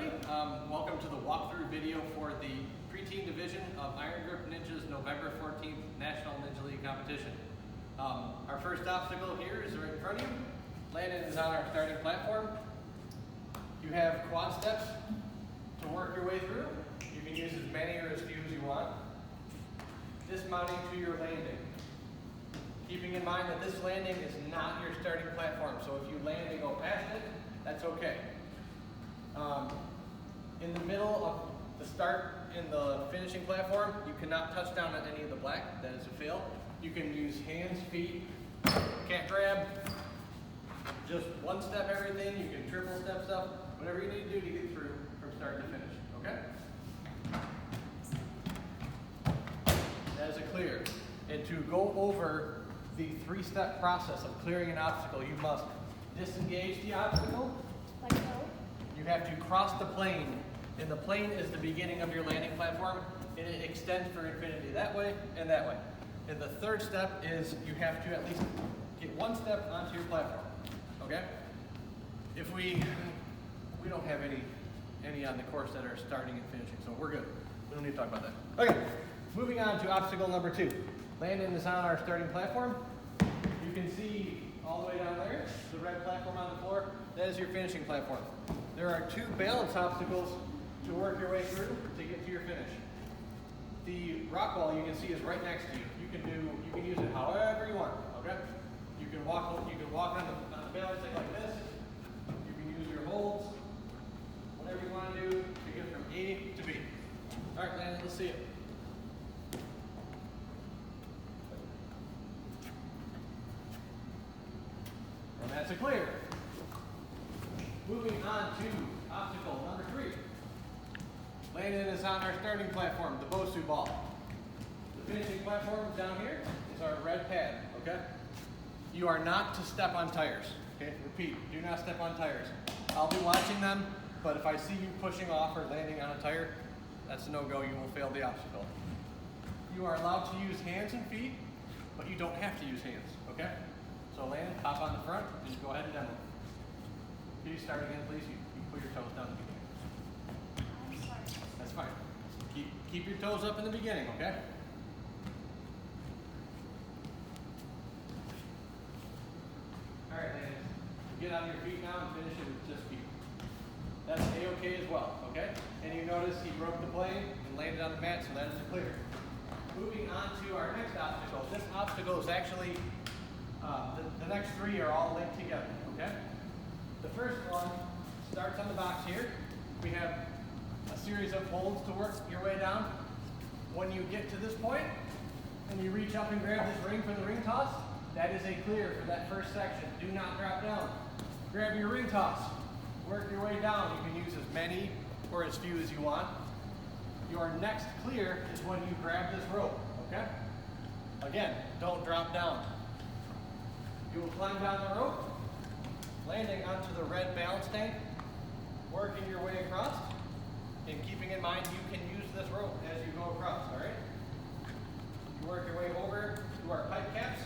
everybody. Welcome to the walkthrough video for the Preteen division of Iron Grip Ninja's November 14th National Ninja League competition. Our first obstacle here is right in front of you. Landon is on our starting platform. You have quad steps to work your way through. You can use as many or as few as you want. Dismounting to your landing. Keeping in mind that this landing is not your starting platform, so if you land and go past it, that's okay. In the middle of the start and the finishing platform, you cannot touch down on any of the black. That is a fail. You can use hands, feet, can't grab, just one step everything. You can triple step stuff, whatever you need to do to get through from start to finish, okay? That is a clear. And to go over the three-step process of clearing an obstacle, you must disengage the obstacle. Like so? You have to cross the plane, and the plane is the beginning of your landing platform, and it extends for infinity that way and that way. And the third step is you have to at least get one step onto your platform, okay? If we don't have any on the course that are starting and finishing, so we're good. We don't need to talk about that. Okay, moving on to obstacle number 2. Landon is on our starting platform. You can see all the way down there, the red platform on the floor. That is your finishing platform. There are 2 balance obstacles to work your way through to get to your finish. The rock wall you can see is right next to you. You can use it however you want. Okay? You can walk on the balance thing like this. You can use your holds, whatever you want to do to get from A to B. All right, Landon, let's see it. And that's a clear. Moving on to obstacle number 3. Landon is on our starting platform, the Bosu ball. The finishing platform down here is our red pad, okay? You are not to step on tires, okay? Repeat, do not step on tires. I'll be watching them, but if I see you pushing off or landing on a tire, that's a no-go, you will fail the obstacle. You are allowed to use hands and feet, but you don't have to use hands, okay? So Landon, hop on the front, just go ahead and demo. Can you start again, please? You put your toes down at the beginning. I'm sorry. That's fine. Keep your toes up in the beginning, okay? All right, Landon. Get on your feet now and finish it with just feet. That's A-okay as well, okay? And you notice he broke the plane and landed on the mat, so that is a clear. Moving on to our next obstacle. This obstacle is actually, the next 3 are all linked together, okay? The first one starts on the box here. We have a series of holds to work your way down. When you get to this point and you reach up and grab this ring for the ring toss, that is a clear for that first section. Do not drop down. Grab your ring toss. Work your way down. You can use as many or as few as you want. Your next clear is when you grab this rope, okay? Again, don't drop down. You will climb down the rope, landing onto the red balance tank, working your way across, and keeping in mind you can use this rope as you go across, all right? You work your way over to our pipe caps,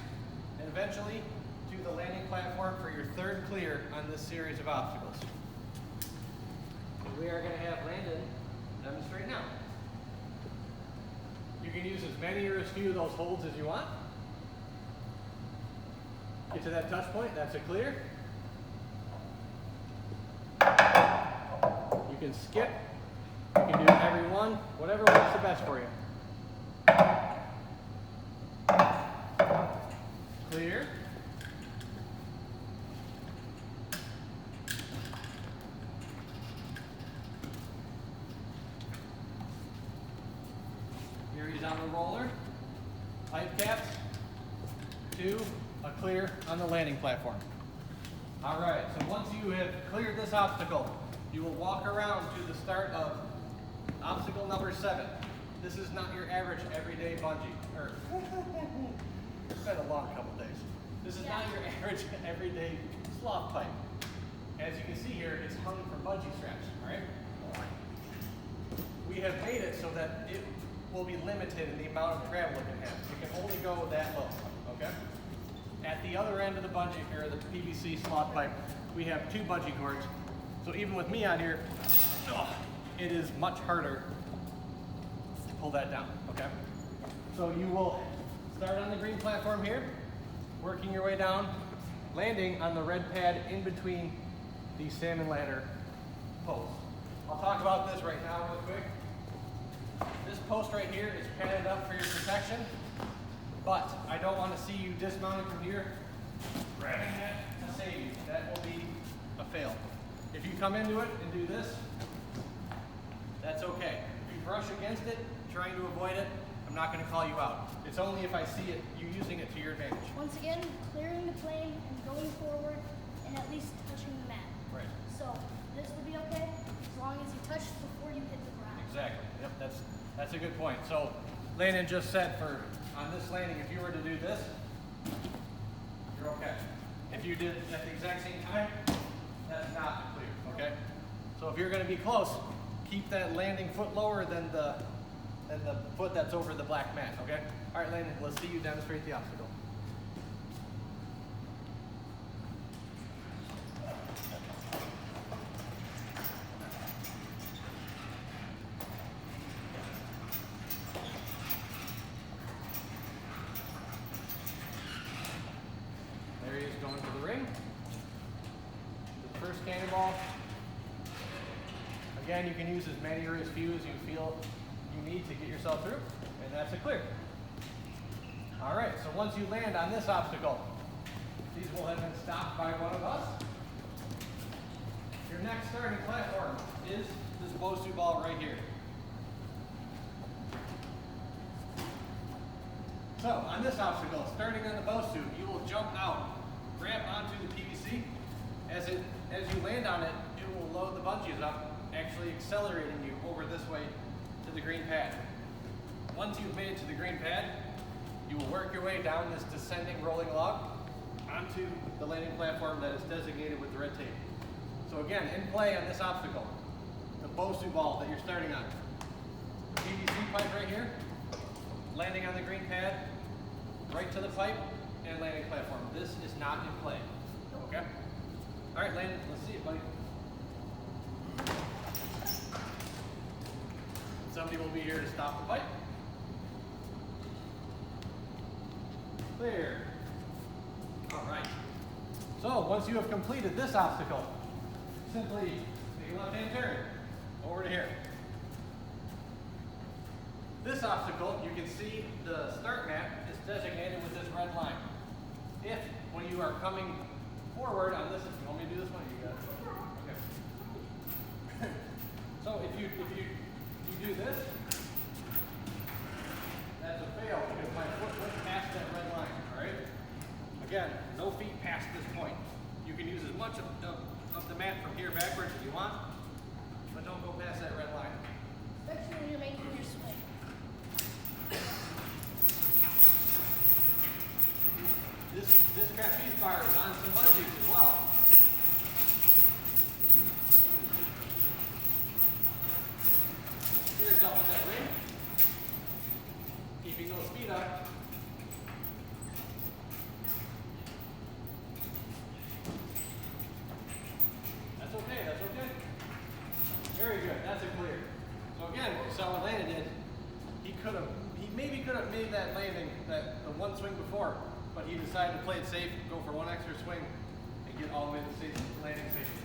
and eventually to the landing platform for your 3rd clear on this series of obstacles. And we are going to have Landon demonstrate now. You can use as many or as few of those holds as you want. Get to that touch point, that's a clear. You can skip, you can do every one, whatever works the best for you. Clear. Here he's on the roller, pipe caps, 2, a clear on the landing platform. All right, so once you have cleared this obstacle, you will walk around to the start of obstacle number 7. This is not your average everyday bungee. It's been a long couple days. This is not your average everyday sloth pipe. As you can see here, it's hung from bungee straps, all right? We have made it so that it will be limited in the amount of travel it can have. It can only go that low, okay? At the other end of the bungee, or the PVC sloth pipe, we have 2 bungee cords. So even with me on here, it is much harder to pull that down, okay? So you will start on the green platform here, working your way down, landing on the red pad in between the salmon ladder posts. I'll talk about this right now real quick. This post right here is padded up for your protection, but I don't want to see you dismounting from here, grabbing that to save you. That will be a fail. If you come into it and do this, that's okay. If you brush against it, trying to avoid it, I'm not going to call you out. It's only if I see it, you using it to your advantage. Once again, clearing the plane and going forward and at least touching the mat. Right. So this will be okay as long as you touch before you hit the ground. Exactly. Yep, that's a good point. So Landon just said on this landing, if you were to do this, you're okay. If you did at the exact same time, that's not clear, okay? So if you're gonna be close, keep that landing foot lower than the foot that's over the black mat, okay? All right, Landon, let's see you demonstrate the obstacle. There he is going to the ring. The first cannonball. Again, you can use as many or as few as you feel you need to get yourself through, and that's a clear. All right, so once you land on this obstacle, these will have been stopped by one of us. Your next starting platform is this Bosu ball right here. So on this obstacle, starting on the Bosu, you will jump out, grab onto the PVC. As you land on it, it will load the bungees up, actually accelerating you over this way to the green pad. Once you've made it to the green pad, you will work your way down this descending rolling log onto the landing platform that is designated with the red tape. So again, in play on this obstacle, the Bosu ball that you're starting on, the PVC pipe right here, landing on the green pad, right to the pipe, and landing platform. This is not in play, okay? All right, Landon, let's see it, buddy. Somebody will be here to stop the pipe. Clear. All right. So once you have completed this obstacle, simply take a left-hand turn over to here. This obstacle, you can see the start mat is designated with this red line. If, when you are coming forward on this, if you want me to do this one, you got it. Okay. So if you do this, that's a fail because my foot went past that red line, all right? Again, no feet past this point. You can use as much of the mat from here backwards if you want, but don't go past that red line. Especially when you're making your swing. This trapeze bar is on some bungees as well. Steer yourself with that ring. Keeping those feet up. That's okay, that's okay. Very good, that's a clear. So again, you saw what Landon did. He maybe could have made that landing, the one swing before, but he decided to play it safe, go for one extra swing, and get all the way to the landing safely.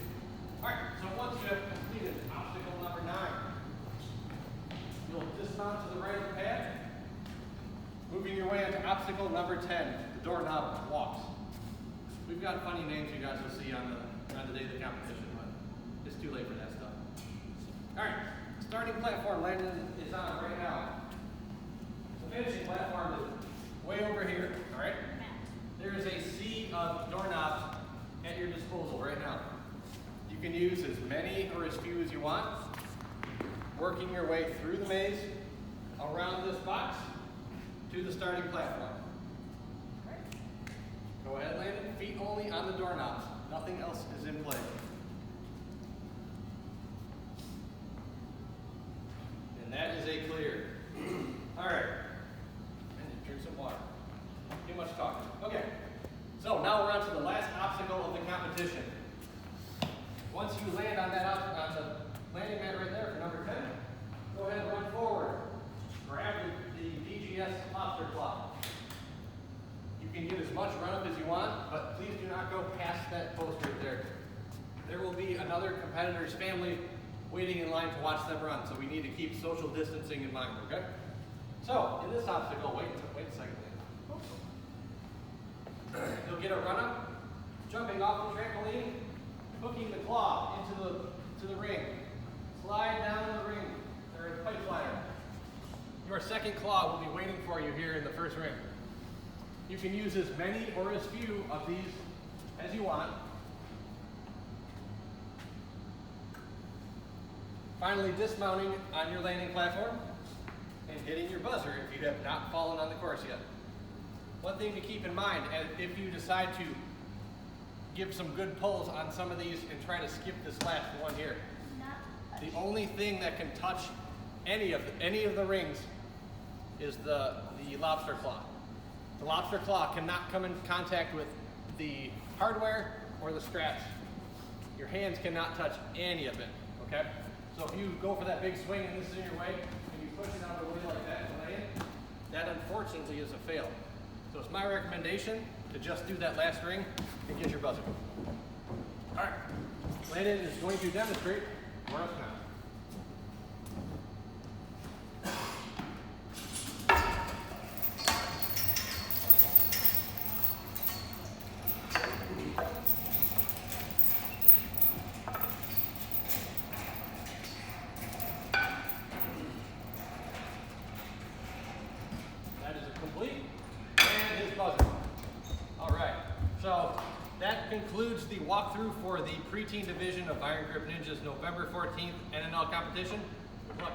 All right, so once you have completed obstacle number 9, you'll dismount to the right of the pad, moving your way into obstacle number 10, the doorknob walks. We've got funny names you guys will see on the day of the competition, but it's too late for that stuff. All right, starting platform Landon is on right now. The finishing platform is way over here, all right? There is a sea of doorknobs at your disposal right now. You can use as many or as few as you want, working your way through the maze, around this box, to the starting platform. Go ahead, Landon. Feet only on the doorknobs. Nothing else is in play. And that is a clear. All right. And drink some water. Too much talking. Okay. So now we're on to the last obstacle of the competition. Once you land on the landing mat be another competitor's family waiting in line to watch them run. So we need to keep social distancing in mind, okay? So in this obstacle, wait a second. You'll get a run up, jumping off the trampoline, hooking the claw into the ring. Slide down the ring, or the pipe slider. Your second claw will be waiting for you here in the first ring. You can use as many or as few of these as you want. Finally, dismounting on your landing platform and hitting your buzzer if you have not fallen on the course yet. One thing to keep in mind, if you decide to give some good pulls on some of these and try to skip this last one here, the only thing that can touch any of the rings is the lobster claw. The lobster claw cannot come in contact with the hardware or the straps. Your hands cannot touch any of it, okay? So if you go for that big swing and this is in your way, and you push it out of the way like that and land, that unfortunately is a fail. So it's my recommendation to just do that last ring and get your buzzer. All right, Landon is going to demonstrate for us now. That is a complete and his buzzer. All right, so that concludes the walkthrough for the preteen division of Iron Grip Ninjas November 14th NNL competition. Good luck.